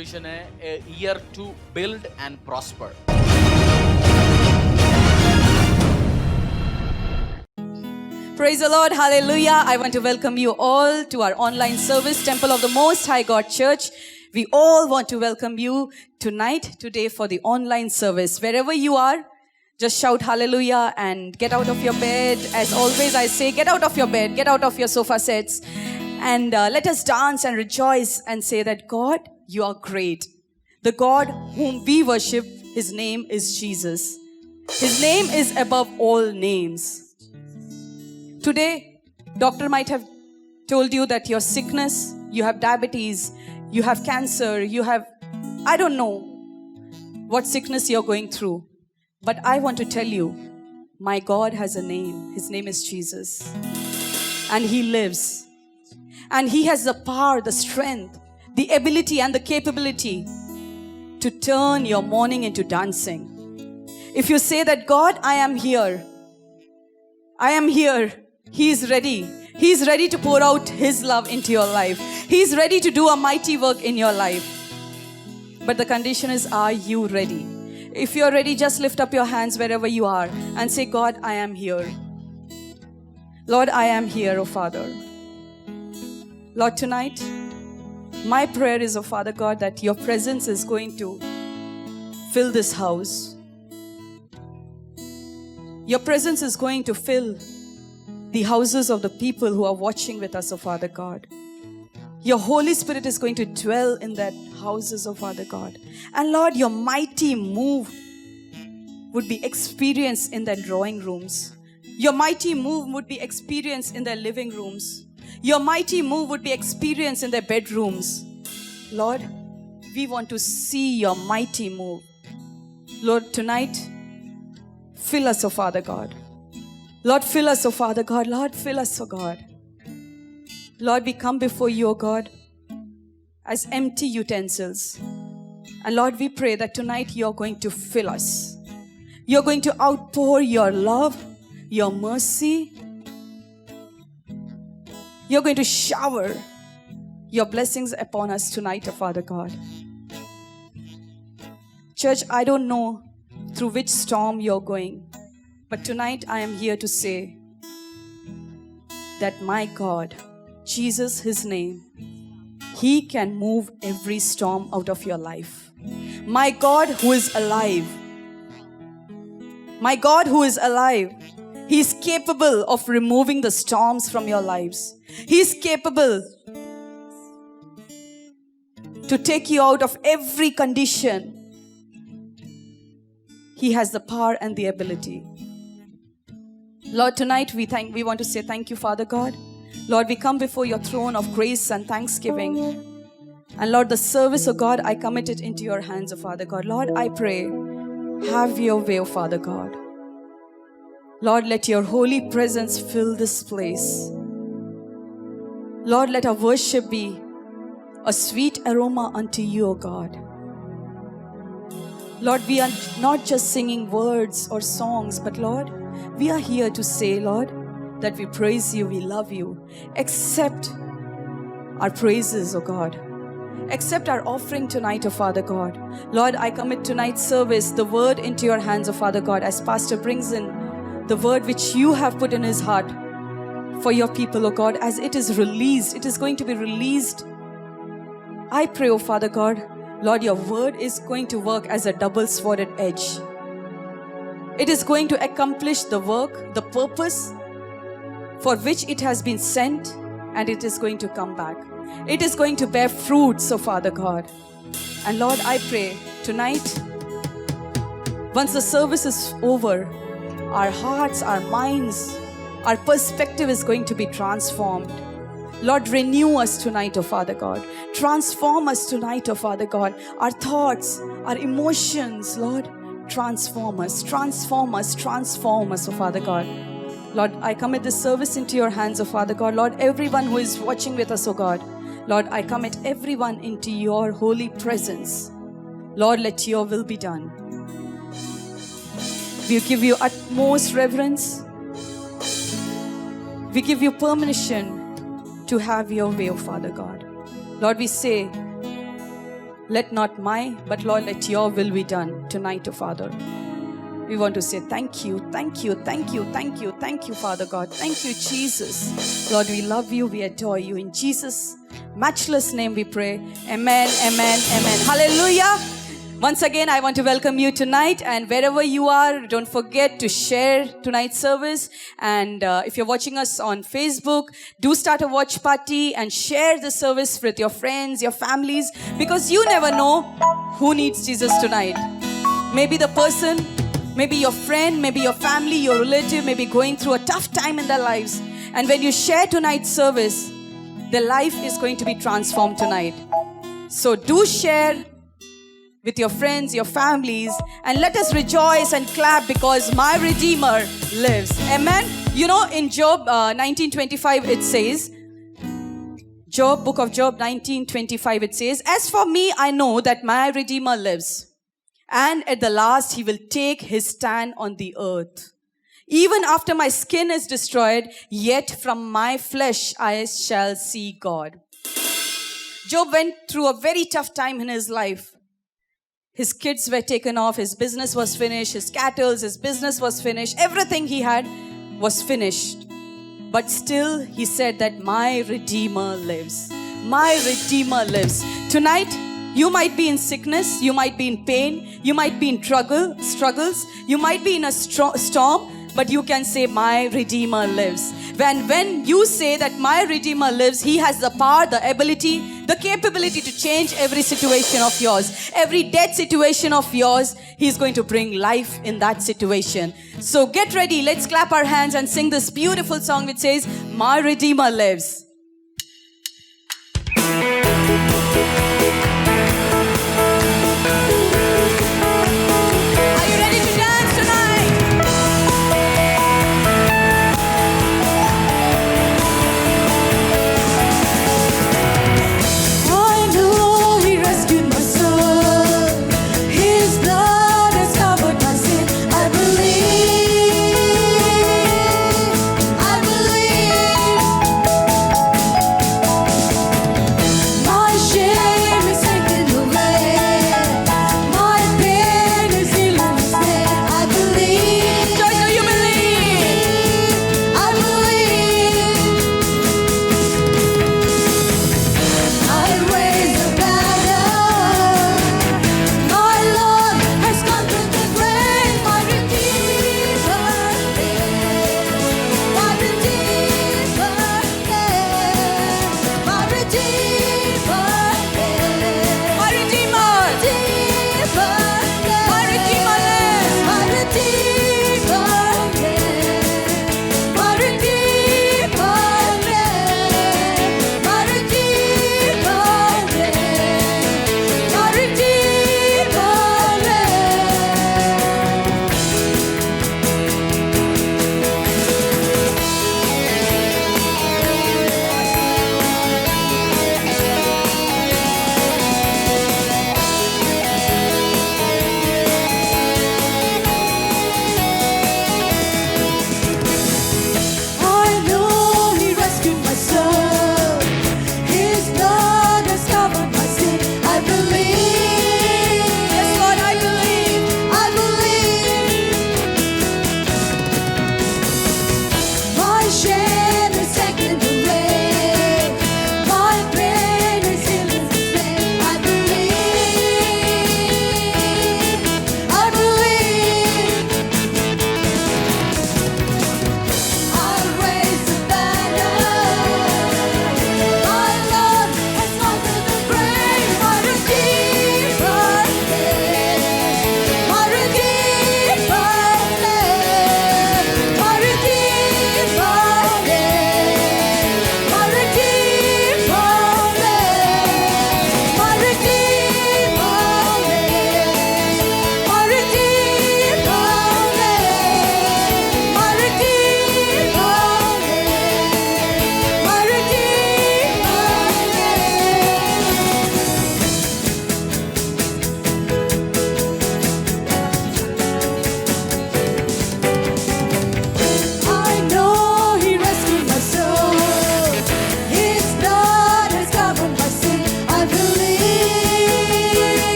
Vision है a year to build and prosper. Praise the Lord, hallelujah. I want to welcome you all to our online service, Temple of the Most High God Church. We all want to welcome you today for the online service. Wherever you are, just shout hallelujah and get out of your bed. As always I say, get out of your bed, get out of your sofa sets, and let us dance and rejoice and say that God, you are great. The God whom we worship, His name is Jesus. His name is above all names. Today, doctor might have told you that your sickness, you have diabetes, you have cancer, you have, I don't know what sickness you're going through. But I want to tell you, my God has a name. His name is Jesus. And He lives. And He has the power, the strength, the ability and the capability to turn your mourning into dancing. If you say that, God, I am here. I am here. He is ready. He is ready to pour out His love into your life. He is ready to do a mighty work in your life. But the condition is, are you ready? If you're ready, just lift up your hands wherever you are and say, God, I am here. Lord, I am here, oh Father. Lord, tonight, my prayer is, oh Father God, that your presence is going to fill this house. Your presence is going to fill the houses of the people who are watching with us, oh Father God. Your Holy Spirit is going to dwell in that houses, oh Father God. And Lord, your mighty move would be experienced in their drawing rooms. Your mighty move would be experienced in their living rooms. Your mighty move would be experienced in their bedrooms. Lord, we want to see your mighty move. Lord, tonight, fill us, oh Father God. Lord, fill us, oh Father God. Lord, fill us, oh God. Lord, we come before you, oh God, as empty utensils. And Lord, we pray that tonight you're going to fill us. You're going to outpour your love, your mercy. You're going to shower your blessings upon us tonight, oh Father God. Church, I don't know through which storm you're going, but tonight I am here to say that my God, Jesus, His name, He can move every storm out of your life. My God who is alive, my God who is alive, He is capable of removing the storms from your lives. He is capable to take you out of every condition. He has the power and the ability. Lord, tonight we want to say thank you, Father God. Lord, we come before your throne of grace and thanksgiving. And Lord, the service, oh God, I commit it into your hands, oh Father God. Lord, I pray, have your way, oh Father God. Lord, let your holy presence fill this place. Lord, let our worship be a sweet aroma unto you, O God. Lord, we are not just singing words or songs, but Lord, we are here to say, Lord, that we praise you, we love you. Accept our praises, O God. Accept our offering tonight, O Father God. Lord, I commit tonight's service, the word into your hands, O Father God, as Pastor brings in the word which you have put in his heart for your people, O God, as it is released, it is going to be released. I pray, O Father God, Lord, your word is going to work as a double-sworded edge. It is going to accomplish the work, the purpose for which it has been sent, and it is going to come back. It is going to bear fruits, O Father God. And Lord, I pray tonight, once the service is over, our hearts, our minds, our perspective is going to be transformed. Lord, renew us tonight, O Father God. Transform us tonight, O Father God. Our thoughts, our emotions, Lord, transform us, transform us, transform us, O Father God. Lord, I commit this service into your hands, O Father God. Lord, everyone who is watching with us, O God, Lord, I commit everyone into your holy presence. Lord, let your will be done. We give you utmost reverence. We give you permission to have your way, O Father God. Lord, we say, Let not my, but Lord, let your will be done tonight, O Father. We want to say thank you, thank you, thank you, thank you, thank you, Father God. Thank you, Jesus. Lord, we love you, we adore you. In Jesus' matchless name we pray. Amen, amen, amen. Hallelujah. Once again, I want to welcome you tonight, and wherever you are, don't forget to share tonight's service. And if you're watching us on Facebook, do start a watch party and share the service with your friends, your families, because you never know who needs Jesus tonight. Maybe the person, maybe your friend, maybe your family, your relative may be going through a tough time in their lives. And when you share tonight's service, their life is going to be transformed tonight. So do share with your friends, your families, and let us rejoice and clap because my Redeemer lives. Amen. You know, in Job 19:25 it says, book of Job 19:25 it says, as for me, I know that my Redeemer lives, and at the last he will take his stand on the earth. Even after my skin is destroyed, yet from my flesh I shall see God. Job went through a very tough time in his life. His kids were taken off, his business was finished, his cattle, his business was finished, everything he had was finished. But still he said that my Redeemer lives. My Redeemer lives. Tonight, you might be in sickness, you might be in pain, you might be in struggles, you might be in a storm, but you can say, my Redeemer lives. When you say that my Redeemer lives, he has the power, the ability, the capability to change every situation of yours. Every dead situation of yours, he's going to bring life in that situation. So get ready, let's clap our hands and sing this beautiful song which says, my Redeemer lives. I believe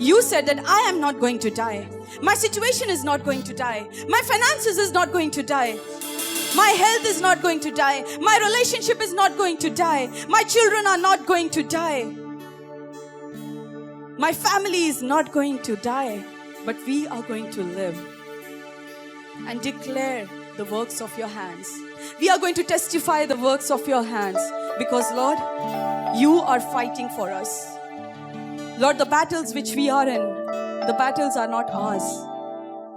You said that I am not going to die. My situation is not going to die. My finances is not going to die. My health is not going to die. My relationship is not going to die. My children are not going to die. My family is not going to die. But we are going to live and declare the works of your hands. We are going to testify the works of your hands because, Lord, you are fighting for us. Lord, the battles which we are in, the battles are not ours.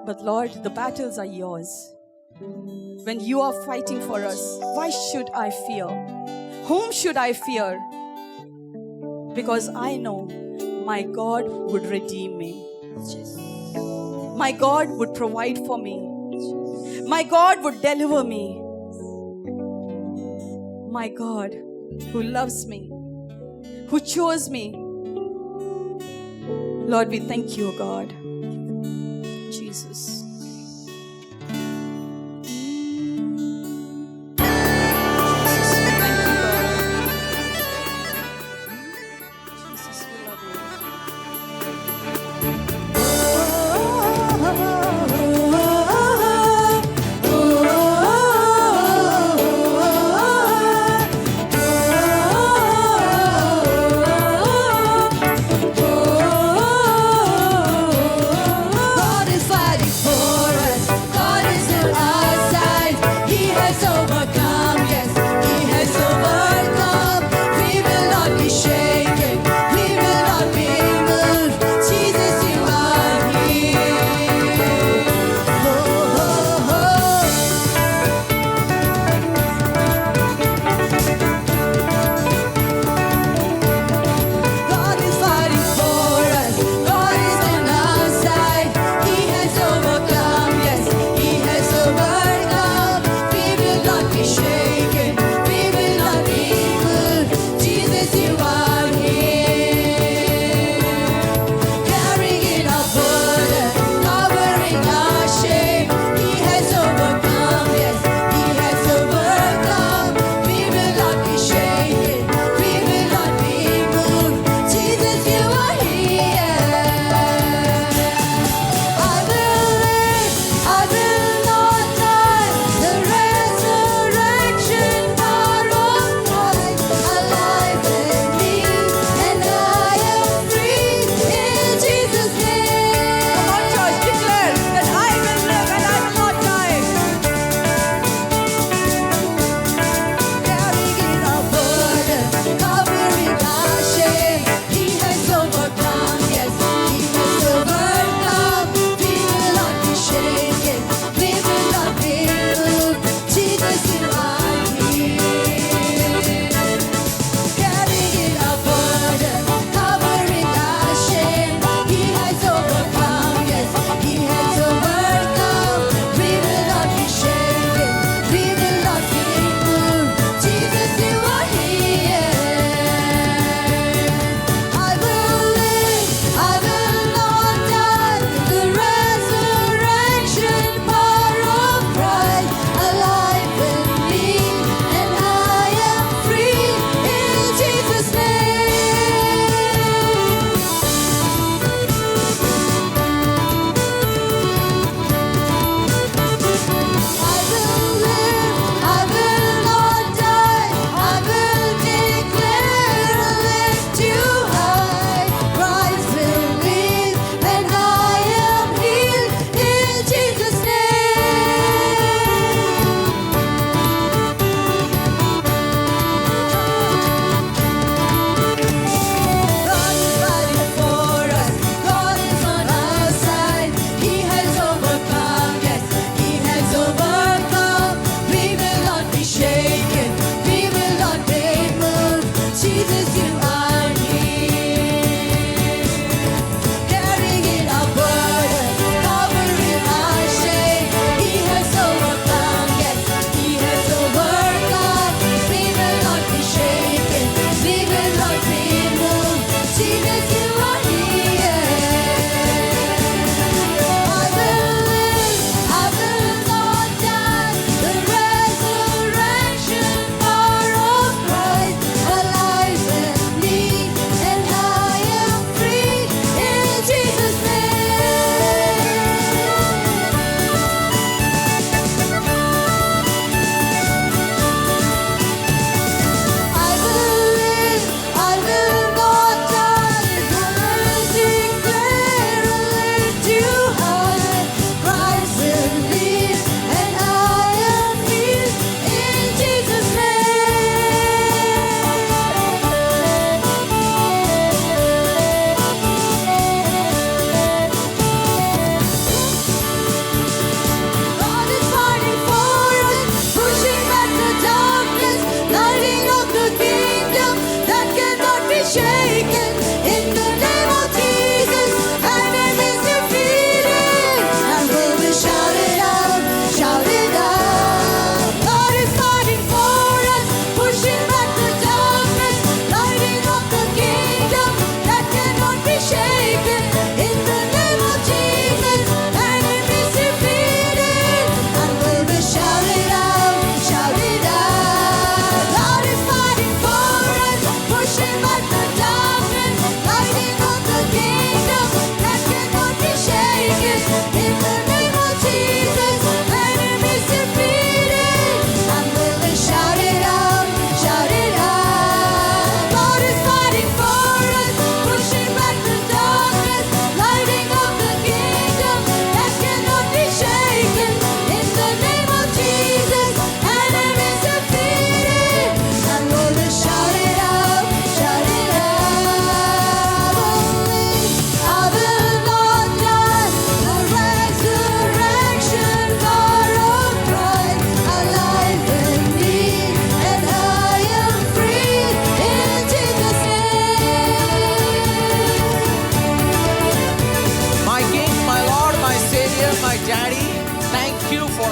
But Lord, the battles are yours. When you are fighting for us, why should I fear? Whom should I fear? Because I know my God would redeem me. My God would provide for me. My God would deliver me. My God who loves me, who chose me. Lord, we thank you, God. Jesus. God is fighting for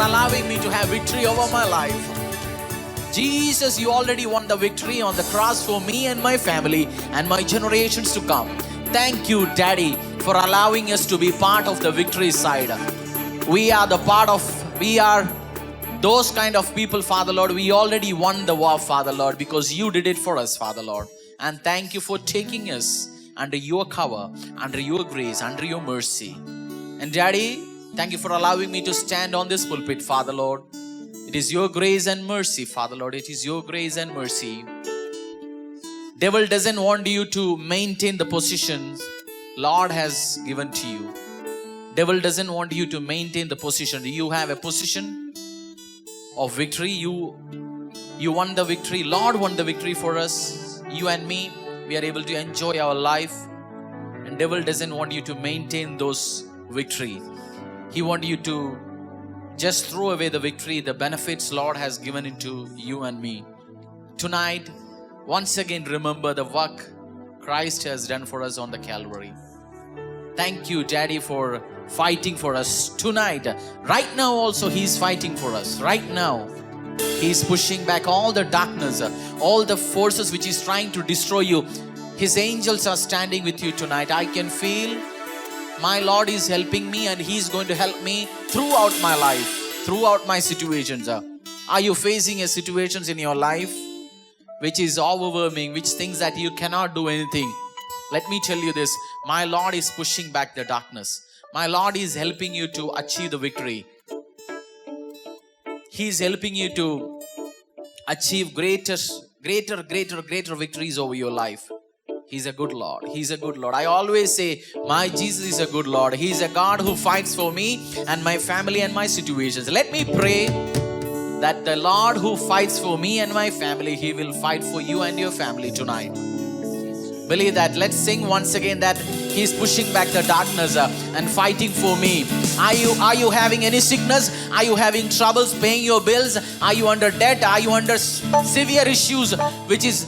allowing me to have victory over my life. Jesus, you already won the victory on the cross for me and my family and my generations to come. Thank you, Daddy, for allowing us to be part of the victory side. We are those kind of people, Father Lord. We already won the war, Father Lord, because you did it for us, Father Lord. And thank you for taking us under your cover, under your grace, under your mercy. And Daddy, thank you for allowing me to stand on this pulpit, Father Lord. It is your grace and mercy, Father Lord. It is your grace and mercy. Devil doesn't want you to maintain the positions Lord has given to you. Devil doesn't want you to maintain the position. You have a position of victory. You won the victory. Lord won the victory for us. You and me, we are able to enjoy our life. And devil doesn't want you to maintain those victory. He wants you to just throw away the victory, the benefits Lord has given into you and me. Tonight, once again remember the work Christ has done for us on the Calvary. Thank you, Daddy, for fighting for us tonight. Right now also He is fighting for us. Right now He is pushing back all the darkness, all the forces which is trying to destroy you. His angels are standing with you tonight. I can feel my Lord is helping me, and He is going to help me throughout my life, throughout my situations. Are you facing situations in your life which is overwhelming, which things that you cannot do anything? Let me tell you this. My Lord is pushing back the darkness. My Lord is helping you to achieve the victory. He is helping you to achieve greater victories over your life. He's a good Lord. He's a good Lord. I always say, my Jesus is a good Lord. He's a God who fights for me and my family and my situations. Let me pray that the Lord who fights for me and my family, He will fight for you and your family tonight. Believe that. Let's sing once again that He's pushing back the darkness and fighting for me. Are you having any sickness? Are you having troubles paying your bills? Are you under debt? Are you under severe issues which is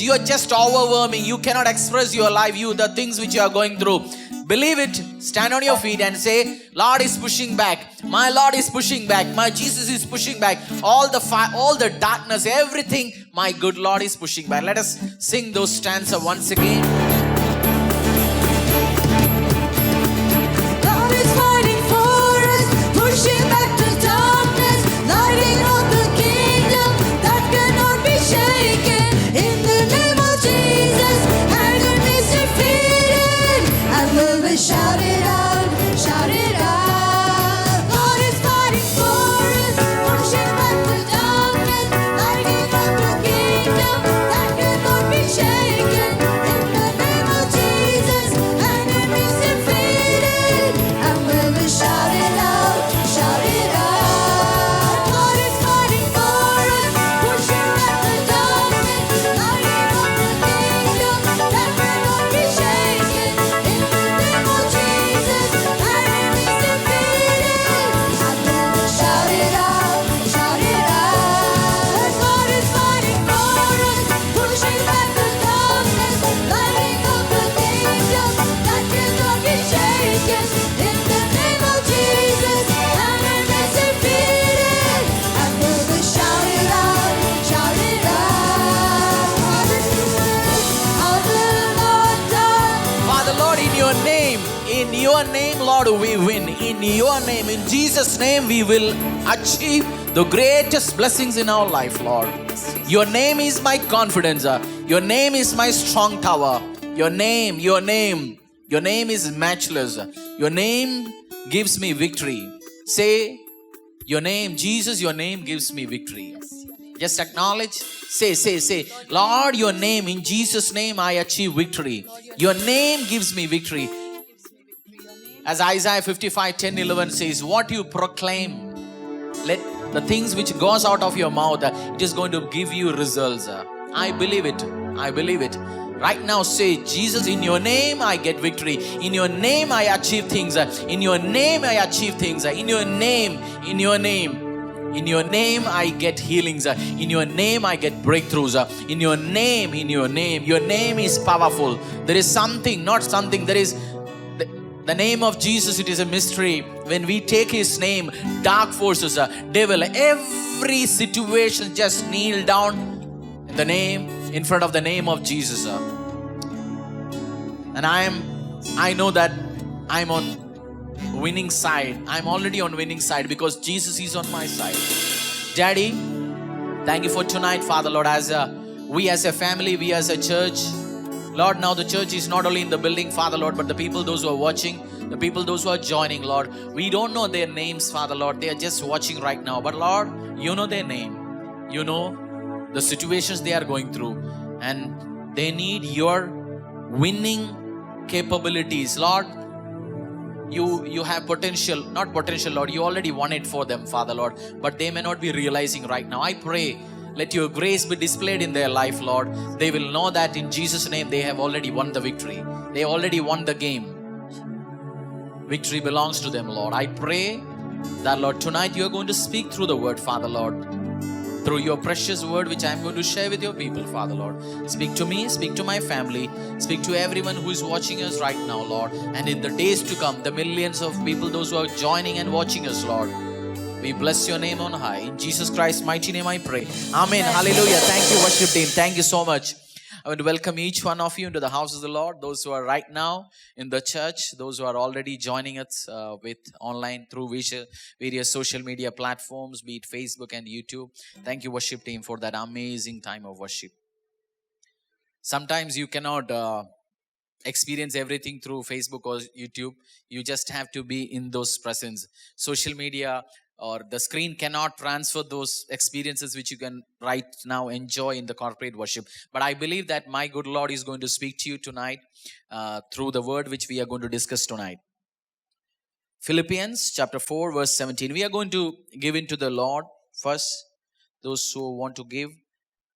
you are just overwhelming? You cannot express your life, the things which you are going through. Believe it. Stand on your feet and say, Lord is pushing back. My Lord is pushing back. My Jesus is pushing back. All the darkness, everything, my good Lord is pushing back. Let us sing those stanza once again. God is fighting for us, pushing back the darkness, lighting up the kingdom that cannot be shaken. In the name of Jesus, enemies defeated, and we will shout it out, shout it out. God is fighting for us, pushing back the darkness, lighting up the kingdom that cannot be shaken. In the name of Jesus, enemies defeated, and we will shout it out, shout it out. God is fighting for us, pushing back the darkness, lighting up the kingdom that cannot be shaken. In the name of Jesus, enemies defeated, and we will shout it out, shout it out. God is fighting for us, pushing back the darkness, lighting up the kingdom that cannot be shaken. In the name of Jesus, enemies defeated, and we will shout it out, shout it out. How the Lord done. Father Lord, in your name, Lord, we win. In your name, in Jesus' name, we will achieve the greatest blessings in our life, Lord. Your name is my confidence. Your name is my strong tower. Your name is matchless. Your name gives me victory. Say, your name, Jesus, your name gives me victory. Just acknowledge. Say, Lord, your name, in Jesus' name, I achieve victory. Your name gives me victory. As Isaiah 55:10-11 says, what you proclaim, let the things which goes out of your mouth, it is going to give you results. I believe it. Right now say, Jesus, in your name I get victory. In your name I achieve things. In your name I achieve things. In your name I get healings. In your name I get breakthroughs. In your name. Your name is powerful. There is something, not something. There is The name of Jesus, it is a mystery. When we take His name, dark forces, devil, every situation just kneel down in the name, in front of the name of Jesus. And I know that I'm on winning side. I'm already on winning side because Jesus is on my side. Daddy, thank you for tonight, Father Lord, as we as a family, we as a church. Lord, now the church is not only in the building, Father Lord, but the people, those who are watching, the people, those who are joining, Lord. We don't know their names, Father Lord. They are just watching right now. But Lord, you know their name. You know the situations they are going through. And they need your winning capabilities. Lord, you have potential, not potential, Lord. You already won it for them, Father Lord. But they may not be realizing right now. I pray, let your grace be displayed in their life, Lord. They will know that in Jesus' name they have already won the victory. They already won the game. Victory belongs to them, Lord. I pray that, Lord, tonight you are going to speak through the word, Father Lord. Through your precious word, which I am going to share with your people, Father Lord. Speak to me, speak to my family, speak to everyone who is watching us right now, Lord. And in the days to come, the millions of people, those who are joining and watching us, Lord. We bless your name on high. In Jesus Christ's mighty name I pray. Amen. Hallelujah. Thank you, worship team. Thank you so much. I want to welcome each one of you into the house of the Lord. Those who are right now in the church, those who are already joining us with online through various social media platforms, be it Facebook and YouTube. Thank you, worship team, for that amazing time of worship. Sometimes you cannot experience everything through Facebook or YouTube. You just have to be in those presence. Social media or the screen cannot transfer those experiences which you can right now enjoy in the corporate worship. But I believe that my good Lord is going to speak to you tonight through the word which we are going to discuss tonight. Philippians chapter 4 verse 17. We are going to give into the Lord first. Those who want to give,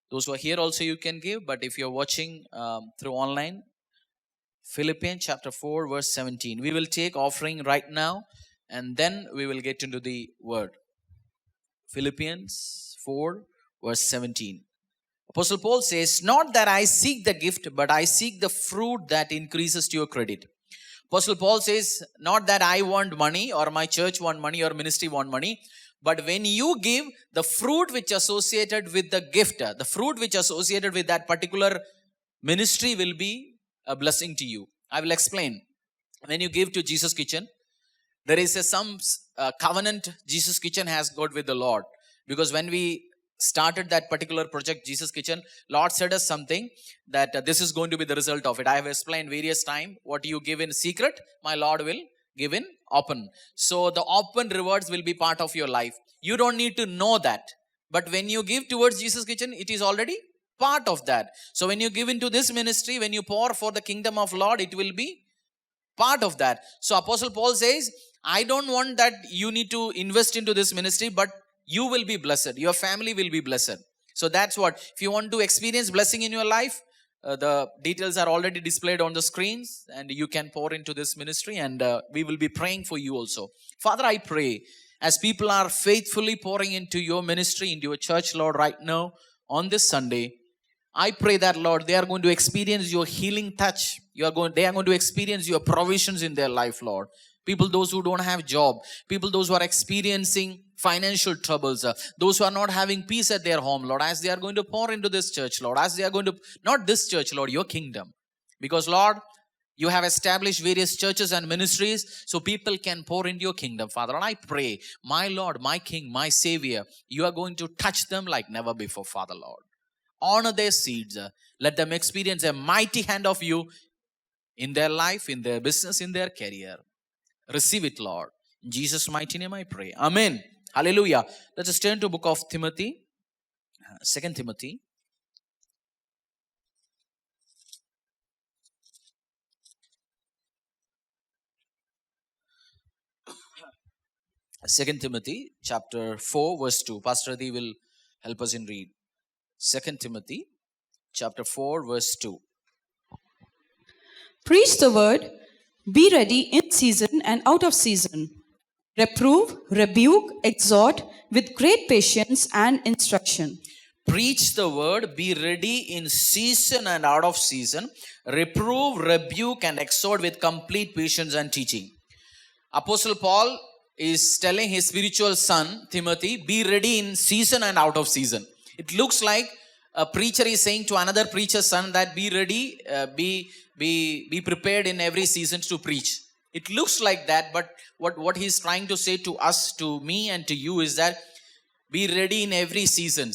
those who are here also you can give. But if you're watching through online, Philippians chapter 4 verse 17. We will take offering right now. And then we will get into the word. Philippians 4 verse 17. Apostle Paul says, not that I seek the gift, but I seek the fruit that increases to your credit. Apostle Paul says, not that I want money or my church want money or ministry want money, but when you give, the fruit which associated with the gift, the fruit which associated with that particular ministry will be a blessing to you. I will explain. When you give to Jesus Kitchen, there is some covenant Jesus Kitchen has got with the Lord. Because when we started that particular project, Jesus Kitchen, Lord said us something that this is going to be the result of it. I have explained various times, what you give in secret, my Lord will give in open. So the open rewards will be part of your life. You don't need to know that. But when you give towards Jesus Kitchen, it is already part of that. So when you give into this ministry, when you pour for the kingdom of Lord, it will be part of that. So Apostle Paul says, I don't want that you need to invest into this ministry, but you will be blessed. Your family will be blessed. So that's what. If you want to experience blessing in your life, the details are already displayed on the screens and you can pour into this ministry and we will be praying for you also. Father, I pray as people are faithfully pouring into your ministry, into your church, Lord, right now on this Sunday, I pray that, Lord, they are going to experience your healing touch. They are going to experience your provisions in their life, Lord. People, those who don't have job, people, those who are experiencing financial troubles, those who are not having peace at their home, Lord, as they are going to pour into this church, Lord, as they are going to, not this church, Lord, your kingdom. Because, Lord, you have established various churches and ministries so people can pour into your kingdom, Father. And I pray, my Lord, my King, my Savior, you are going to touch them like never before, Father, Lord. Honor their seeds. Let them experience a mighty hand of you in their life, in their business, in their career. Receive it, Lord. In Jesus' mighty name I pray. Amen. Hallelujah. Let us turn to book of Timothy. 2 Timothy. 2 Timothy chapter 4 verse 2. Pastor Adi will help us in read. 2 Timothy chapter 4 verse 2. Preach the word, be ready in season and out of season. Reprove, rebuke, exhort with great patience and instruction. preach the word, be ready in season and out of season, reprove, rebuke, and exhort with complete patience and teaching. Apostle Paul is telling his spiritual son, Timothy, be ready in season and out of season. It looks like a preacher is saying to another preacher's son that be ready, be prepared in every season to preach. It looks like that, but what he's trying to say to us, to me and to you is that be ready in every season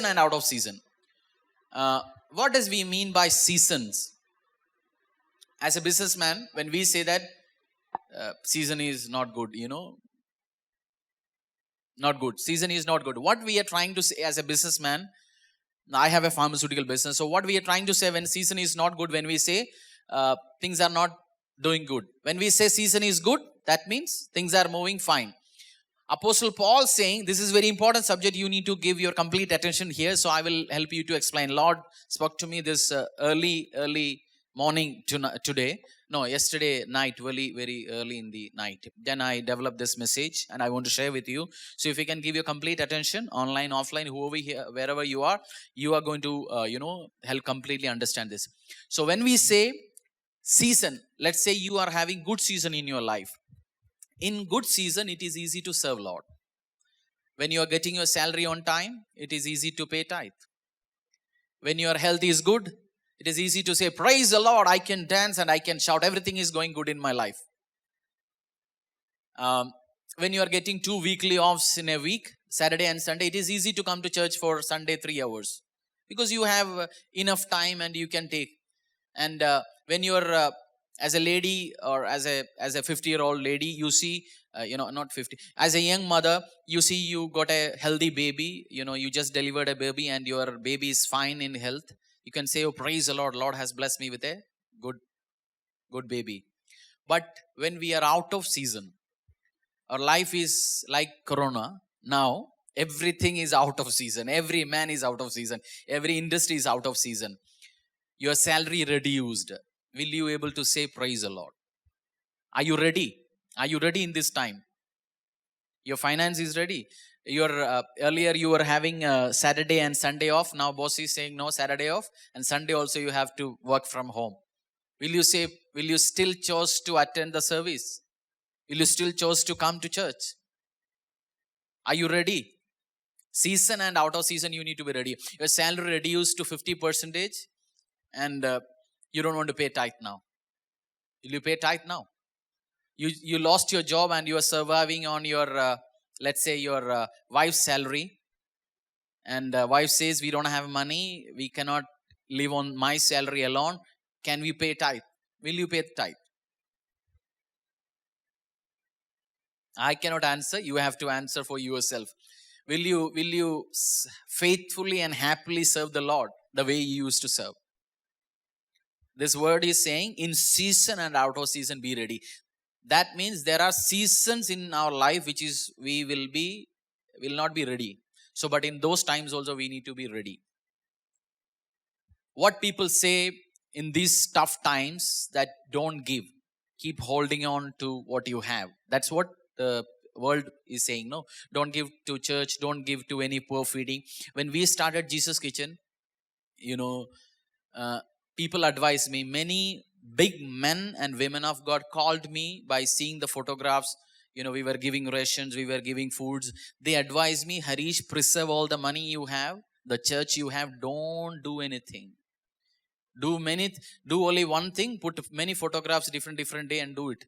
and out of season. What does we mean by seasons? As a businessman, when we say that season is not good, not good. Season is not good. What we are trying to say as a businessman, I have a pharmaceutical business. So what we are trying to say when season is not good, when we say things are not doing good. When we say season is good, that means things are moving fine. Apostle Paul saying, this is very important subject. You need to give your complete attention here. So I will help you to explain. Lord spoke to me this early morning today. No, yesterday night, very early in the night. Then I developed this message and I want to share with you. So if you can give your complete attention, online, offline, whoever here, wherever you are going to, help completely understand this. So when we say season, let's say you are having good season in your life. In good season, it is easy to serve Lord. When you are getting your salary on time, it is easy to pay tithe. When your health is good, it is easy to say, praise the Lord, I can dance and I can shout. Everything is going good in my life. When you are getting 2 weekly offs in a week, Saturday and Sunday, it is easy to come to church for Sunday 3 hours. Because you have enough time and you can take. And when you are as a lady or as a 50-year-old lady, you see, not 50, as a young mother, you see you got a healthy baby, you just delivered a baby and your baby is fine in health. You can say, oh, praise the Lord, Lord has blessed me with a good baby. But when we are out of season, our life is like Corona. Now, everything is out of season. Every man is out of season. Every industry is out of season. Your salary reduced. Will you able to say, praise the Lord? Are you ready? Are you ready in this time? Your finance is ready. Earlier you were having Saturday and Sunday off. Now boss is saying no Saturday off. And Sunday also you have to work from home. Will you still choose to attend the service? Will you still choose to come to church? Are you ready? Season and out of season, you need to be ready. Your salary reduced to 50% and you don't want to pay tithe now. Will you pay tithe now? You lost your job and you are surviving on your, let's say your wife's salary. And wife says, we don't have money. We cannot live on my salary alone. Can we pay tithe? Will you pay tithe? I cannot answer. You have to answer for yourself. Will you faithfully and happily serve the Lord the way you used to serve? This word is saying, in season and out of season, be ready. That means there are seasons in our life which is we will not be ready. So, but in those times also we need to be ready. What people say in these tough times that don't give, keep holding on to what you have. That's what the world is saying. No, don't give to church, don't give to any poor feeding. When we started Jesus Kitchen, people advised me. Many big men and women of God called me by seeing the photographs. We were giving rations, we were giving foods. They advised me, Harish, preserve all the money you have, the church you have, don't do anything. Do only one thing, put many photographs different day and do it.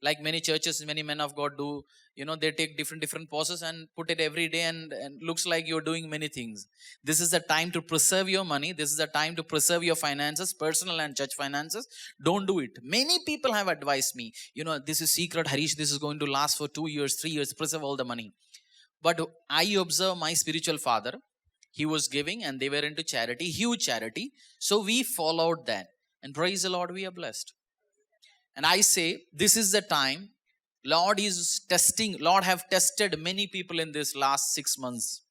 Like many churches, many men of God do, they take different poses and put it every day and looks like you're doing many things. This is the time to preserve your money. This is the time to preserve your finances, personal and church finances. Don't do it. Many people have advised me, this is secret, Harish, this is going to last for 2 years, 3 years, preserve all the money. But I observe my spiritual father. He was giving and they were into charity, huge charity. So we followed that. And praise the Lord, we are blessed. And I say, this is the time. Lord have tested many people in this last 6 months.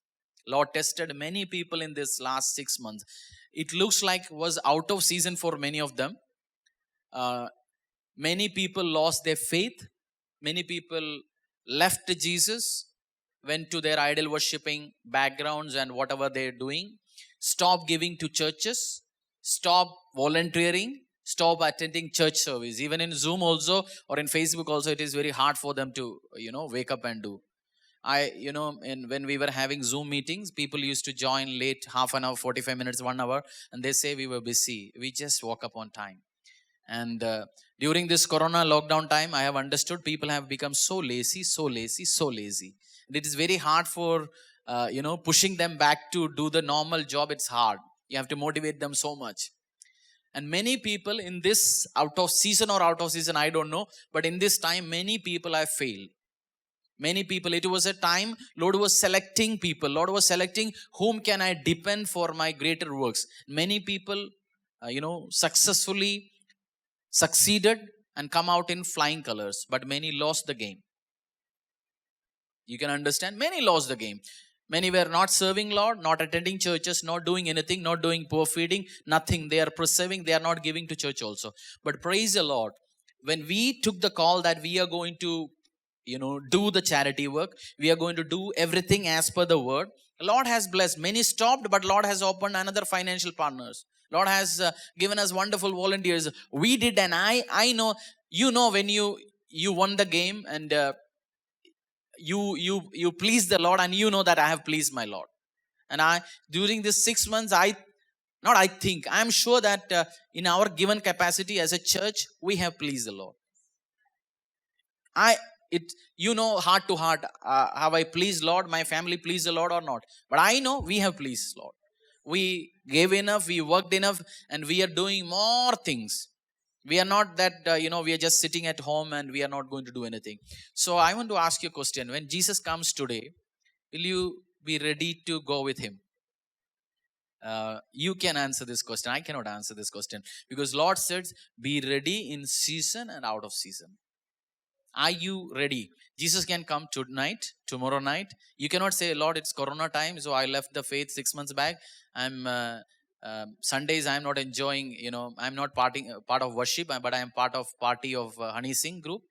Lord tested many people in this last 6 months. It looks like was out of season for many of them. Many people lost their faith. Many people left Jesus. went to their idol worshipping backgrounds and whatever they're doing. Stop giving to churches. Stop volunteering. Stop attending church service. Even in Zoom also or in Facebook also, it is very hard for them to, wake up and do. When we were having Zoom meetings, people used to join late, half an hour, 45 minutes, 1 hour, and they say we were busy. We just woke up on time. And during this Corona lockdown time, I have understood people have become so lazy. And it is very hard for, pushing them back to do the normal job. It's hard. You have to motivate them so much. And many people in this out of season, I don't know, but in this time, many people have failed. Many people, it was a time Lord was selecting people. Lord was selecting whom can I depend for my greater works. Many people, successfully succeeded and come out in flying colors, but many lost the game. You can understand, many lost the game. Many were not serving Lord, not attending churches, not doing anything, not doing poor feeding, nothing. They are preserving, they are not giving to church also. But praise the Lord, when we took the call that we are going to, do the charity work, we are going to do everything as per the word. Lord has blessed. Many stopped, but Lord has opened another financial partners. Lord has given us wonderful volunteers. We did, and I know, when you won the game and you pleased the Lord, and you know that I have pleased my Lord. And during this 6 months, I'm sure that in our given capacity as a church, we have pleased the Lord. Heart to heart, have I pleased Lord, my family pleased the Lord or not? But I know we have pleased Lord. We gave enough, we worked enough, and we are doing more things. We are not that, we are just sitting at home and we are not going to do anything. So I want to ask you a question. When Jesus comes today, will you be ready to go with him? You can answer this question. I cannot answer this question. Because Lord says, be ready in season and out of season. Are you ready? Jesus can come tonight, tomorrow night. You cannot say, Lord, it's Corona time, so I left the faith 6 months back. Sundays I'm not enjoying, I'm not part of worship, but I am part of party of Honey Singh group.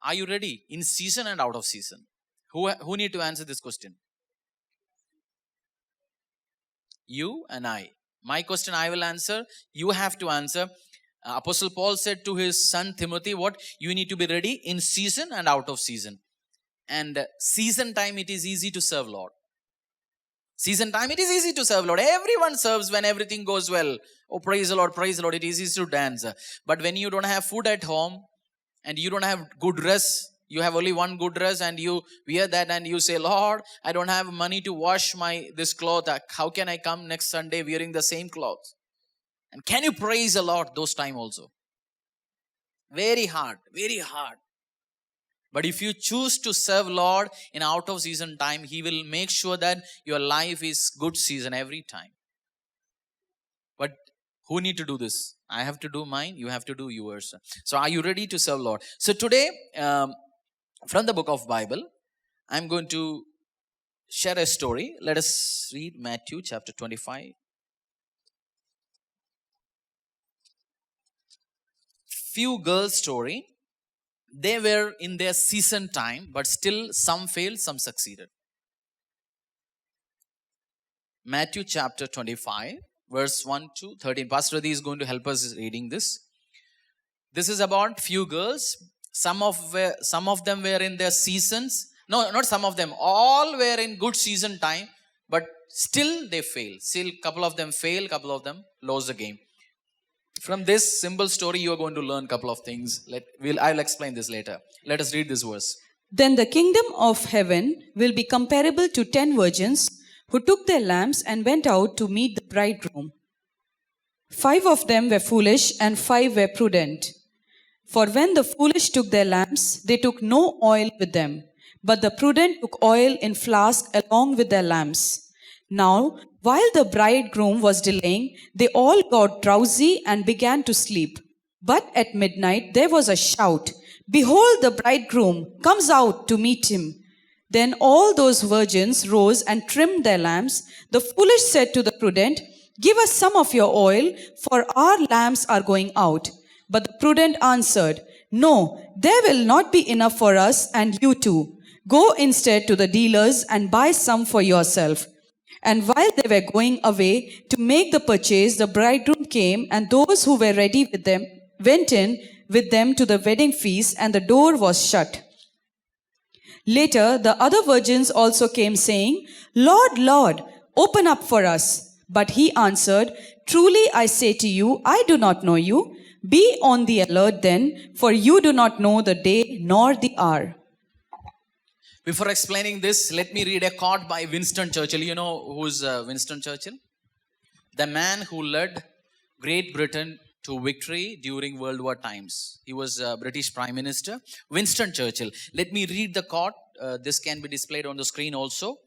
Are you ready in season and out of season? Who need to answer this question? You and I. My question I will answer. You have to answer. Apostle Paul said to his son Timothy, what? You need to be ready in season and out of season. And season time, it is easy to serve Lord. Season time, it is easy to serve Lord. Everyone serves when everything goes well. Oh, praise the Lord, it is easy to dance. But when you don't have food at home and you don't have good dress, you have only one good dress and you wear that and you say, Lord, I don't have money to wash this cloth. How can I come next Sunday wearing the same clothes? And can you praise the Lord those time also? Very hard, very hard. But if you choose to serve Lord in out of season time, He will make sure that your life is good season every time. But who need to do this? I have to do mine, you have to do yours. So are you ready to serve Lord? So today, from the book of Bible, I'm going to share a story. Let us read Matthew chapter 25. Few girls' story. They were in their season time, but still some failed, some succeeded. Matthew chapter 25, verse 1 to 13. Pastor Adi is going to help us reading this. This is about few girls. Some of them were in their seasons. No, not some of them. All were in good season time, but still they failed. Still, couple of them failed, couple of them lost the game. From this simple story, you are going to learn a couple of things. I'll explain this later. Let us read this verse. Then the kingdom of heaven will be comparable to 10 virgins who took their lamps and went out to meet the bridegroom. 5 of them were foolish and 5 were prudent. For when the foolish took their lamps, they took no oil with them, but the prudent took oil in flasks along with their lamps. Now, while the bridegroom was delaying, they all got drowsy and began to sleep. But at midnight there was a shout, "Behold, the bridegroom comes out to meet him." Then all those virgins rose and trimmed their lamps. The foolish said to the prudent, "Give us some of your oil, for our lamps are going out." But the prudent answered, "No, there will not be enough for us and you too. Go instead to the dealers and buy some for yourself. And while they were going away to make the purchase, the bridegroom came, and those who were ready with them went in with them to the wedding feast, and the door was shut. Later, the other virgins also came, saying, Lord, Lord, open up for us. But he answered, Truly I say to you, I do not know you. Be on the alert then, for you do not know the day nor the hour. Before explaining this, let me read a quote by Winston Churchill. You know who's Winston Churchill? The man who led Great Britain to victory during World War times. He was a British Prime Minister, Winston Churchill. Let me read the quote. This can be displayed on the screen also.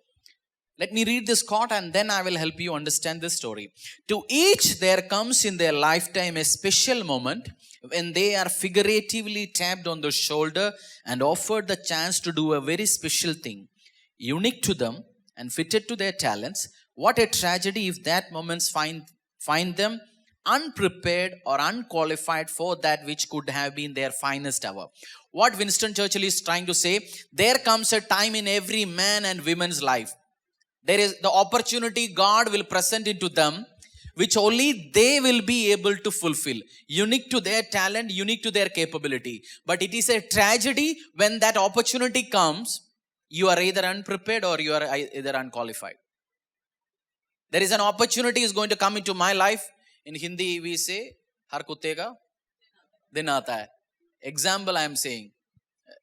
Let me read this quote and then I will help you understand this story. To each there comes in their lifetime a special moment when they are figuratively tapped on the shoulder and offered the chance to do a very special thing, unique to them and fitted to their talents. What a tragedy if that moments find them unprepared or unqualified for that which could have been their finest hour. What Winston Churchill is trying to say, there comes a time in every man and woman's life. There is the opportunity God will present into them, which only they will be able to fulfill, unique to their talent, unique to their capability. But it is a tragedy when that opportunity comes, you are either unprepared or you are either unqualified. There is an opportunity is going to come into my life. In Hindi we say, har kutte ka din aata hai. Example I am saying.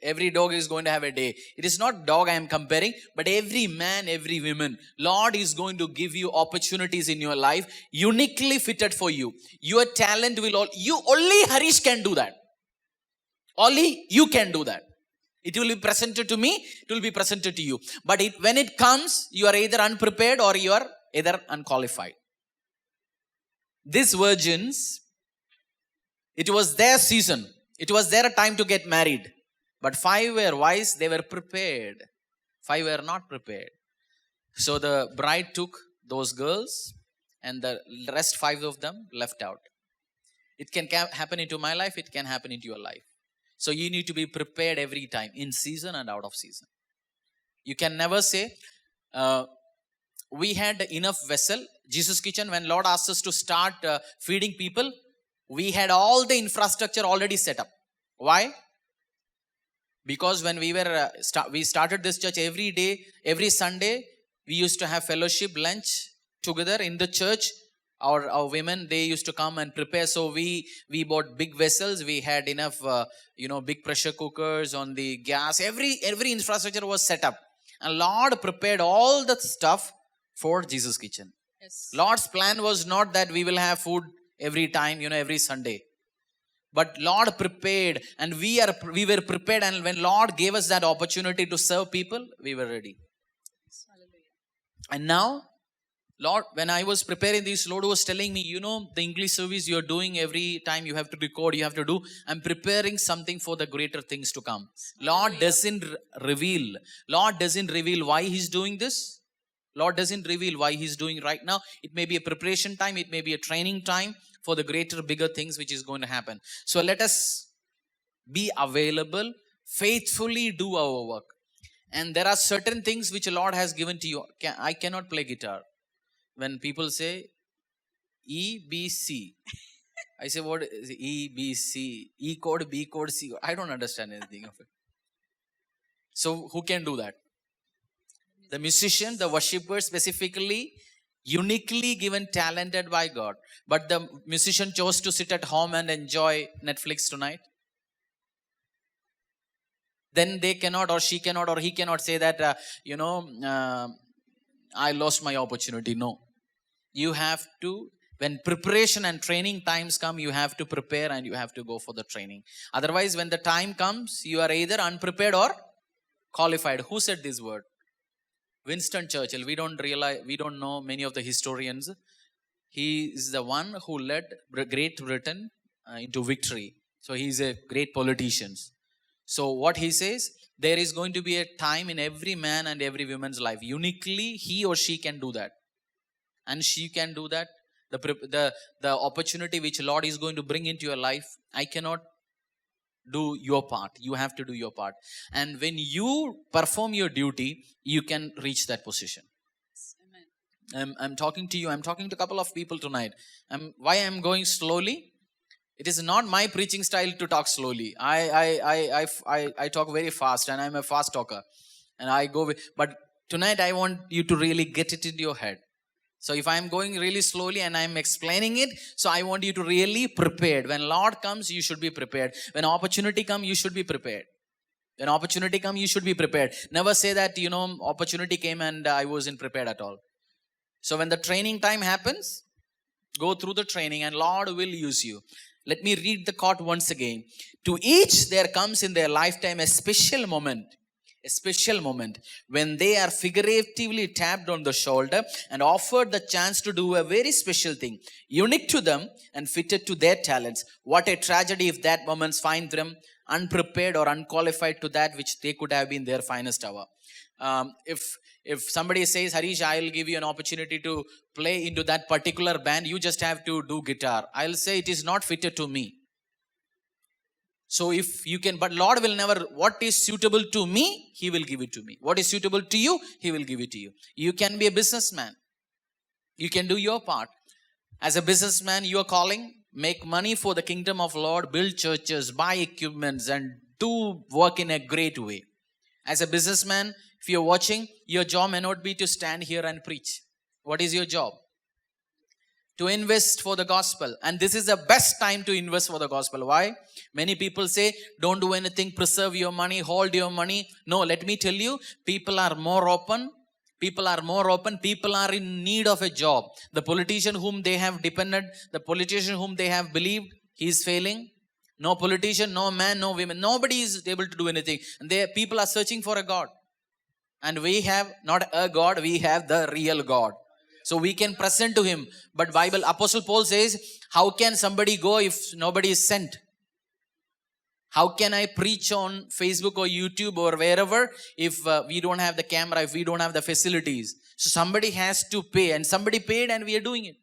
Every dog is going to have a day. It is not dog I am comparing, but every man, every woman. Lord is going to give you opportunities in your life, uniquely fitted for you. Your talent will only Harish can do that. Only you can do that. It will be presented to me, it will be presented to you. But when it comes, you are either unprepared or you are either unqualified. These virgins, it was their season. It was their time to get married. But 5 were wise, they were prepared. 5 were not prepared. So the bride took those girls and the rest 5 of them left out. It can happen into my life, it can happen into your life. So you need to be prepared every time, in season and out of season. You can never say, we had enough vessel. Jesus Kitchen, when Lord asked us to start feeding people, we had all the infrastructure already set up. Why? Because when we started this church every day, every Sunday, we used to have fellowship, lunch together in the church. Our women, they used to come and prepare. So we bought big vessels. We had enough, big pressure cookers on the gas. Every infrastructure was set up. And Lord prepared all the stuff for Jesus Kitchen. Yes. Lord's plan was not that we will have food every time, every Sunday. But Lord prepared and we were prepared, and when Lord gave us that opportunity to serve people, we were ready. And now, Lord, when I was preparing this, Lord was telling me, the English service you're doing every time you have to record, you have to do. I'm preparing something for the greater things to come. Lord doesn't reveal why He's doing this. Lord doesn't reveal why He's doing right now. It may be a preparation time. It may be a training time for the greater, bigger things which is going to happen. So let us be available, faithfully do our work. And there are certain things which the Lord has given to you. I cannot play guitar. When people say E, B, C, I say, what is E, B, C, E chord, B chord, C chord? I don't understand anything of it. So who can do that? The musician, the worshipper, specifically, uniquely given, talented by God. But the musician chose to sit at home and enjoy Netflix tonight. Then they cannot, or she cannot, or he cannot say that, I lost my opportunity. No. You have to, when preparation and training times come, you have to prepare and you have to go for the training. Otherwise, when the time comes, you are either unprepared or qualified. Who said this word? Winston Churchill. We don't know many of the historians. He is the one who led Great Britain into victory. So he is a great politician. So what he says, there is going to be a time in every man and every woman's life. Uniquely, he or she can do that. And she can do that. The opportunity which Lord is going to bring into your life, I cannot do your part. You have to do your part. And when you perform your duty, you can reach that position. I'm talking to you. I'm talking to a couple of people tonight. Why I'm going slowly? It is not my preaching style to talk slowly. I talk very fast, and I'm a fast talker, and I go. But tonight I want you to really get it into your head. So if I'm going really slowly and I'm explaining it, so I want you to really prepared. When Lord comes, you should be prepared. When opportunity comes, you should be prepared. When opportunity comes, you should be prepared. Never say that, opportunity came and I wasn't prepared at all. So when the training time happens, go through the training and Lord will use you. Let me read the quote once again. To each there comes in their lifetime a special moment when they are figuratively tapped on the shoulder and offered the chance to do a very special thing, unique to them and fitted to their talents. What a tragedy if that moment finds them unprepared or unqualified to that which they could have been their finest hour. If somebody says, Harish, I'll give you an opportunity to play into that particular band, you just have to do guitar. I'll say it is not fitted to me. So if you can, but Lord will never, what is suitable to me, He will give it to me. What is suitable to you, He will give it to you. You can be a businessman. You can do your part. As a businessman, you are calling, make money for the kingdom of Lord, build churches, buy equipments, and do work in a great way. As a businessman, if you're watching, your job may not be to stand here and preach. What is your job? To invest for the gospel. And this is the best time to invest for the gospel. Why? Many people say, don't do anything, preserve your money, hold your money. No, let me tell you, people are more open. People are in need of a job. The politician whom they have depended, the politician whom they have believed, he is failing. No politician, no man, no women. Nobody is able to do anything. And people are searching for a God. And we have not a God, we have the real God. So we can present to Him. But Apostle Paul says, how can somebody go if nobody is sent? How can I preach on Facebook or YouTube or wherever if we don't have the camera, if we don't have the facilities? So somebody has to pay, and somebody paid and we are doing it.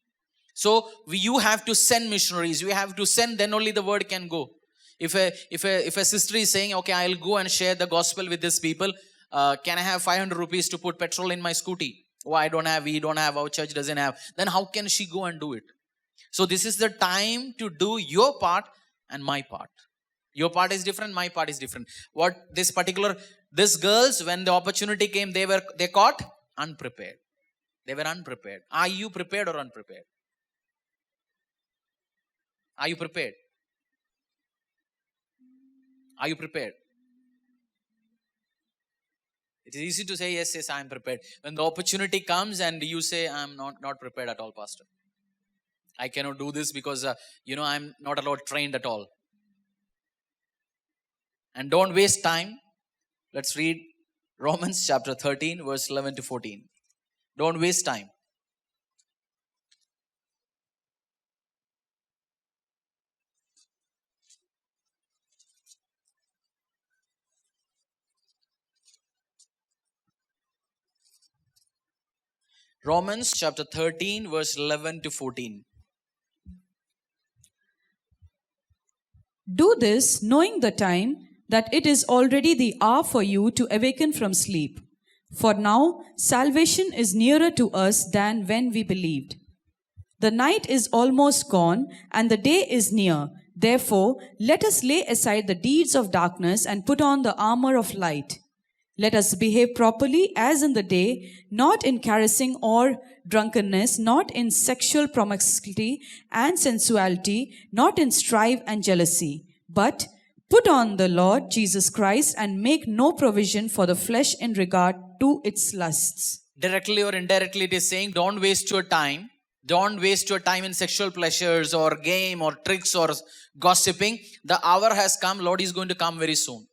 So you have to send missionaries. You have to send, then only the word can go. If a sister is saying, okay, I'll go and share the gospel with these people, can I have 500 rupees to put petrol in my scooty? Oh, I don't have, we don't have, our church doesn't have. Then how can she go and do it? So this is the time to do your part and my part. Your part is different, my part is different. These girls, when the opportunity came, they caught unprepared. They were unprepared. Are you prepared or unprepared? Are you prepared? Are you prepared? It is easy to say, yes, I am prepared. When the opportunity comes and you say, I am not prepared at all, Pastor. I cannot do this because, I am not at all trained at all. And don't waste time. Let's read Romans chapter 13, verse 11 to 14. Don't waste time. Romans chapter 13, verse 11 to 14. Do this, knowing the time, that it is already the hour for you to awaken from sleep. For now, salvation is nearer to us than when we believed. The night is almost gone, and the day is near. Therefore, let us lay aside the deeds of darkness and put on the armor of light. Let us behave properly as in the day, not in carousing or drunkenness, not in sexual promiscuity and sensuality, not in strife and jealousy, but put on the Lord Jesus Christ and make no provision for the flesh in regard to its lusts. Directly or indirectly, it is saying, don't waste your time. Don't waste your time in sexual pleasures or game or tricks or gossiping. The hour has come. Lord is going to come very soon.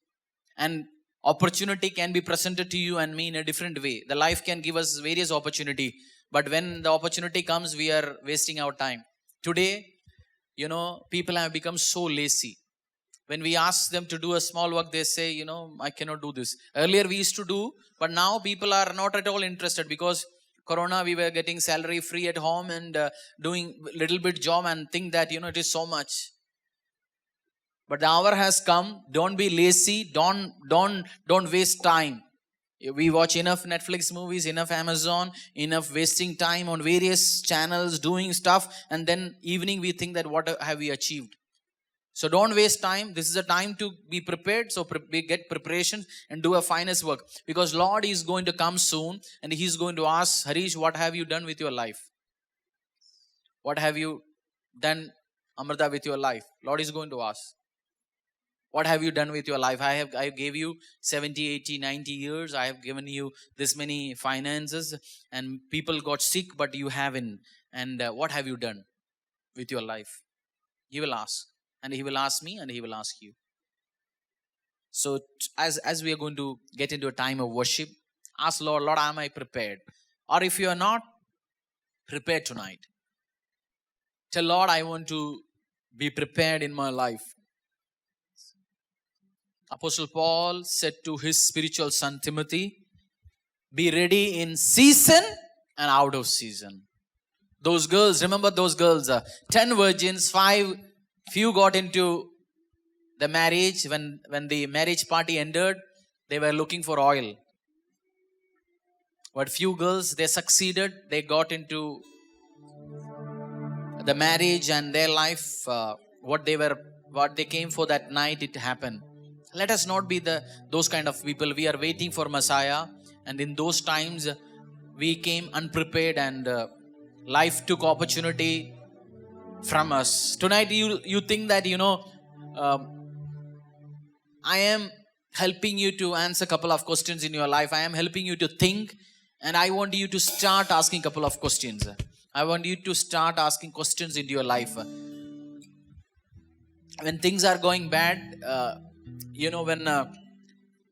And opportunity can be presented to you and me in a different way. The life can give us various opportunity. But when the opportunity comes, we are wasting our time. Today, people have become so lazy. When we ask them to do a small work, they say, I cannot do this. Earlier we used to do, but now people are not at all interested because Corona, we were getting salary free at home and doing little bit job and think that, it is so much. But the hour has come. Don't be lazy. Don't waste time. We watch enough Netflix movies, enough Amazon, enough wasting time on various channels doing stuff, and then evening we think that what have we achieved? So don't waste time. This is a time to be prepared. So get preparation and do a finest work, because Lord is going to come soon and He's going to ask, Harish, what have you done with your life? What have you done, Amrita, with your life? Lord is going to ask. What have you done with your life? I gave you 70, 80, 90 years. I have given you this many finances, and people got sick, but you haven't. And what have you done with your life? He will ask. And He will ask me, and He will ask you. So as we are going to get into a time of worship, ask Lord, am I prepared? Or if you are not prepared tonight, tell Lord, I want to be prepared in my life. Apostle Paul said to his spiritual son Timothy, be ready in season and out of season. Those girls, remember those girls, 10 virgins, 5, few got into the marriage. When the marriage party ended, they were looking for oil. But few girls, they succeeded. They got into the marriage, and their life, what they came for that night, it happened. Let us not be those kind of people. We are waiting for Messiah, and in those times we came unprepared, and life took opportunity from us. Tonight you think that I am helping you to answer a couple of questions in your life. I am helping you to think, and I want you to start asking a couple of questions. I want you to start asking questions into your life. When things are going bad,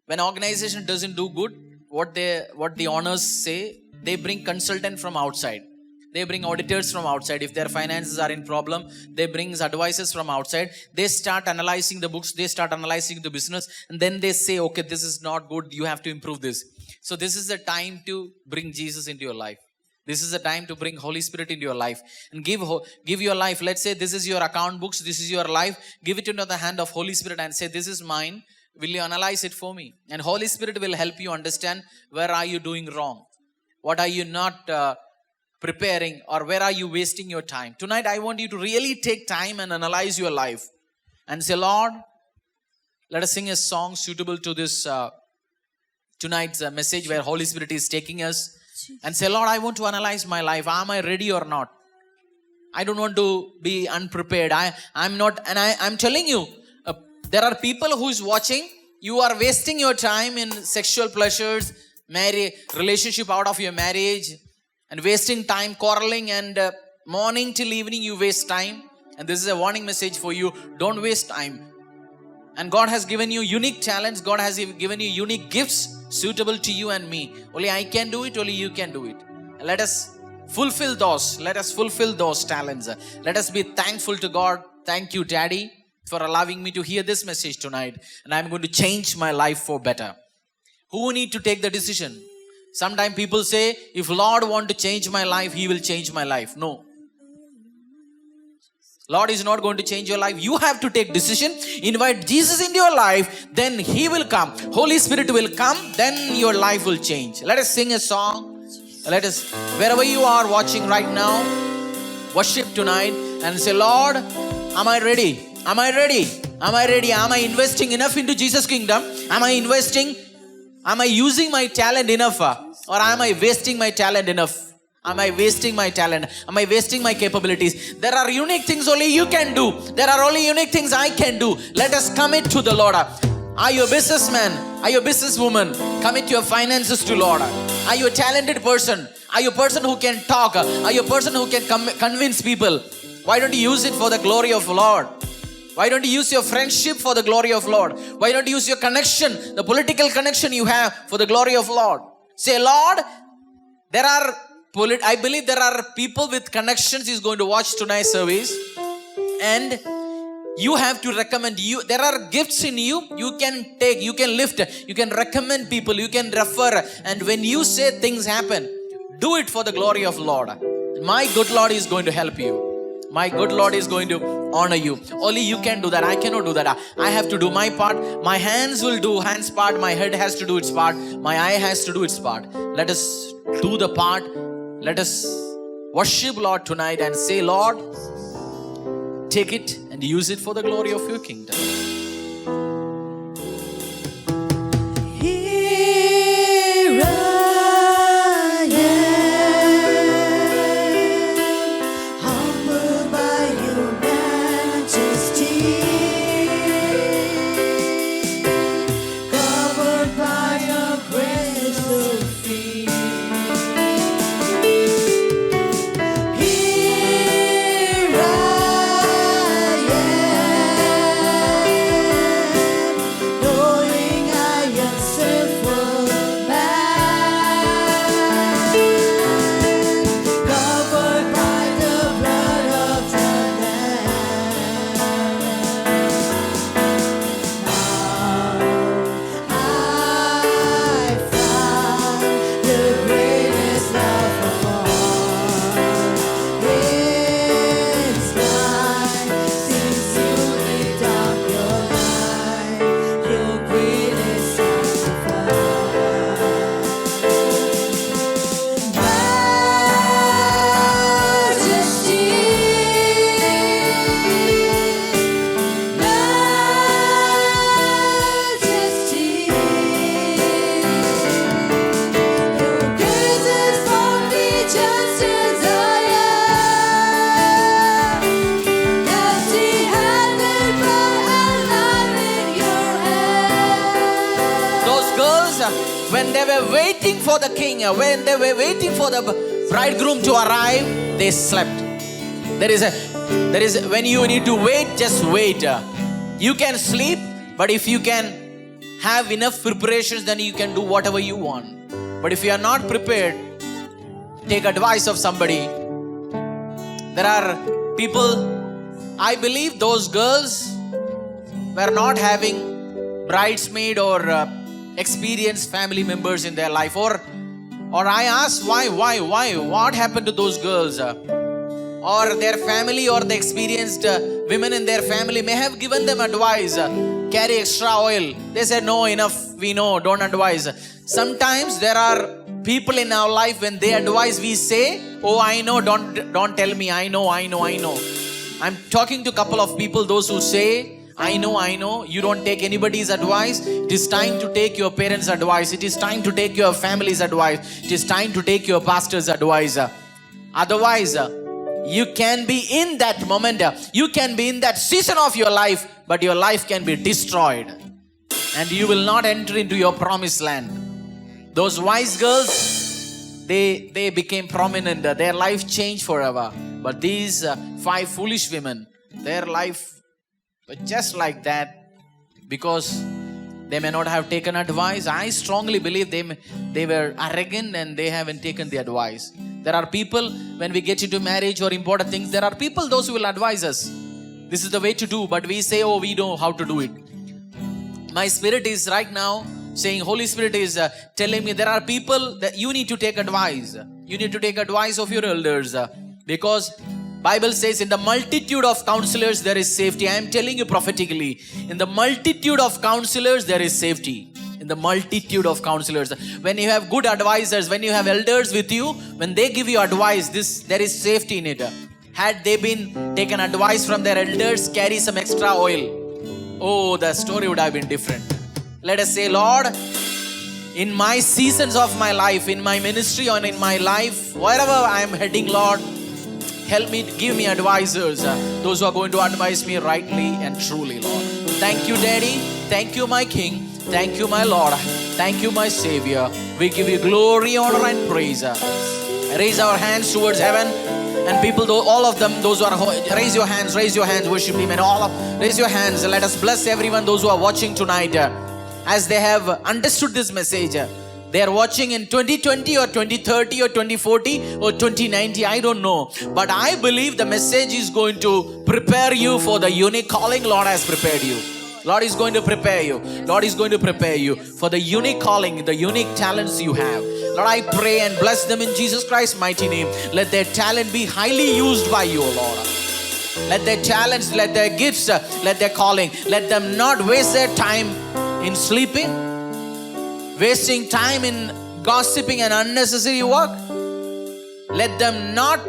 when organization doesn't do good, what the owners say, they bring consultant from outside. They bring auditors from outside. If their finances are in problem, they bring advisors from outside. They start analyzing the books. They start analyzing the business. And then they say, okay, this is not good. You have to improve this. So this is the time to bring Jesus into your life. This is the time to bring Holy Spirit into your life. And give your life. Let's say this is your account books. This is your life. Give it into the hand of Holy Spirit and say, this is mine. Will you analyze it for me? And Holy Spirit will help you understand where are you doing wrong. What are you not preparing, or where are you wasting your time? Tonight, I want you to really take time and analyze your life and say, Lord, let us sing a song suitable to this tonight's message where Holy Spirit is taking us, and say, Lord, I want to analyze my life. Am I ready or not? I don't want to be unprepared. I'm not, and I'm telling you, there are people who is watching. You are wasting your time in sexual pleasures, relationship out of your marriage, and wasting time quarreling, and morning till evening you waste time. And this is a warning message for you. Don't waste time. And God has given you unique talents. God has given you unique gifts suitable to you and me. Only I can do it. Only you can do it. And let us fulfill those. Let us fulfill those talents. Let us be thankful to God. Thank you, Daddy, for allowing me to hear this message tonight. And I'm going to change my life for better. Who need to take the decision? Sometimes people say, if Lord want to change my life, He will change my life. No. Lord is not going to change your life. You have to take decision. Invite Jesus into your life. Then He will come. Holy Spirit will come. Then your life will change. Let us sing a song. Let us, wherever you are watching right now, worship tonight and say, Lord, am I ready? Am I ready? Am I ready? Am I investing enough into Jesus' kingdom? Am I using my talent enough? Or am I wasting my talent enough? Am I wasting my talent? Am I wasting my capabilities? There are unique things only you can do. There are only unique things I can do. Let us commit to the Lord. Are you a businessman? Are you a businesswoman? Commit your finances to Lord. Are you a talented person? Are you a person who can talk? Are you a person who can convince people? Why don't you use it for the glory of the Lord? Why don't you use your friendship for the glory of Lord? Why don't you use your connection, the political connection you have, for the glory of Lord? Say, Lord, I believe there are people with connections is going to watch tonight's service, and you have to recommend. There are gifts in you. You can take, you can lift, you can recommend people, you can refer, and when you say things happen, do it for the glory of Lord. My good Lord is going to help you. My good Lord is going to honor you. Only you can do that. I cannot do that. I have to do my part. My hands will do hands part. My head has to do its part. My eye has to do its part. Let us do the part. Let us worship Lord tonight and say, Lord, take it and use it for the glory of your kingdom. Here I am, humbled by your majesty, covered by your grace so free. Here I am, knowing I am sinful man, covered by the blood of the Lamb. Now I found the greatest love of all. It's mine since you laid down your life, your greatest sacrifice. Majesty, majesty, your grace is for me just as I am, empty-handed but alive in your hand. Those girls, when they were waiting for the king, when they were waiting for the bridegroom to arrive, they slept. There is when you need to wait, just wait. You can sleep, but if you can have enough preparations, then you can do whatever you want. But if you are not prepared, take advice of somebody. There are people, I believe those girls were not having bridesmaid or experienced family members in their life. Or I ask why, what happened to those girls? Or their family or the experienced women in their family may have given them advice, carry extra oil. They said, no, enough, we know, don't advise. Sometimes there are people in our life, when they advise, we say, oh, I know, don't tell me, I know. I'm talking to a couple of people, those who say, I know, you don't take anybody's advice. It is time to take your parents' advice. It is time to take your family's advice. It is time to take your pastor's advice. Otherwise, you can be in that moment, you can be in that season of your life, but your life can be destroyed and you will not enter into your promised land. Those wise girls, they became prominent, their life changed forever. But these 5 foolish women, their life was just like that, because they may not have taken advice. I strongly believe they were arrogant and they haven't taken the advice. There are people, when we get into marriage or important things, there are people, those who will advise us. This is the way to do, but we say, oh, we know how to do it. My spirit is right now saying, Holy Spirit is telling me there are people that you need to take advice. You need to take advice of your elders, because Bible says in the multitude of counselors there is safety. I am telling you prophetically, in the multitude of counselors there is safety. In the multitude of counselors, when you have good advisors, when you have elders with you, when they give you advice, there is safety in it. Had they been taken advice from their elders, carry some extra oil, oh, the story would have been different. Let us say, Lord, in my seasons of my life, in my ministry or in my life, wherever I am heading, Lord, help me, give me advisors, those who are going to advise me rightly and truly, Lord. Thank you, Daddy. Thank you, my King. Thank you, my Lord. Thank you, my Savior. We give you glory, honor, and praise. Raise our hands towards heaven. And people, all of them, those who are, raise your hands, worship Him. And raise your hands. Let us bless everyone, those who are watching tonight, as they have understood this message. They are watching in 2020 or 2030 or 2040 or 2090. I don't know. But I believe the message is going to prepare you for the unique calling Lord has prepared you. Lord is going to prepare you. Lord is going to prepare you for the unique calling, the unique talents you have. Lord, I pray and bless them in Jesus Christ's mighty name. Let their talent be highly used by you, Lord. let their talents, let their gifts, let their calling, let them not waste their time in sleeping, wasting time in gossiping and unnecessary work. Let them not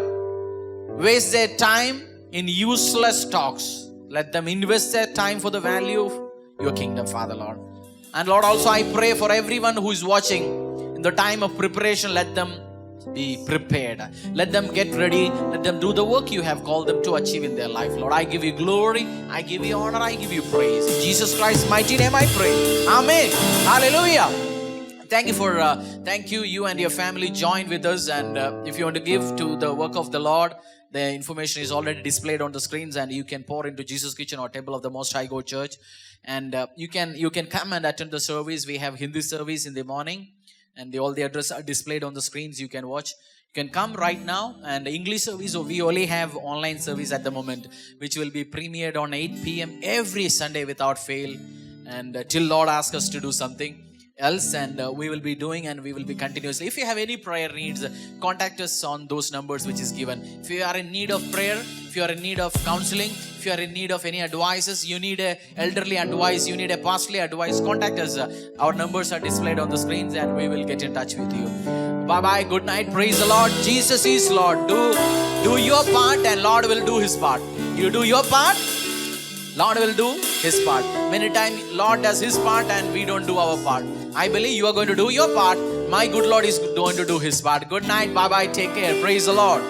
waste their time in useless talks. Let them invest their time for the value of your kingdom, Father Lord. And Lord, also I pray for everyone who is watching in the time of preparation. Let them be prepared. Let them get ready. Let them do the work you have called them to achieve in their life. Lord, I give you glory. I give you honor. I give you praise. In Jesus Christ's mighty name I pray. Amen. Hallelujah. Thank you, you and your family joined with us. And if you want to give to the work of the Lord, the information is already displayed on the screens, and you can pour into Jesus Kitchen or Temple of the Most High God Church. And you can come and attend the service. We have Hindi service in the morning, and all the address are displayed on the screens. You can watch. You can come right now. And English service, we only have online service at the moment, which will be premiered on 8 p.m. every Sunday without fail. And till Lord asks us to do something else, and we will be doing, and we will be continuously. If you have any prayer needs, contact us on those numbers which is given. If you are in need of prayer, if you are in need of counseling, if you are in need of any advices, you need a elderly advice, you need a pastorly advice, contact us. Our numbers are displayed on the screens, and we will get in touch with you. Bye bye, good night, praise the Lord. Jesus is Lord. Do your part, and Lord will do his part. You do your part, Lord will do his part. Many times Lord does his part and we don't do our part. I believe you are going to do your part. My good Lord is going to do his part. Good night. Bye bye. Take care. Praise the Lord.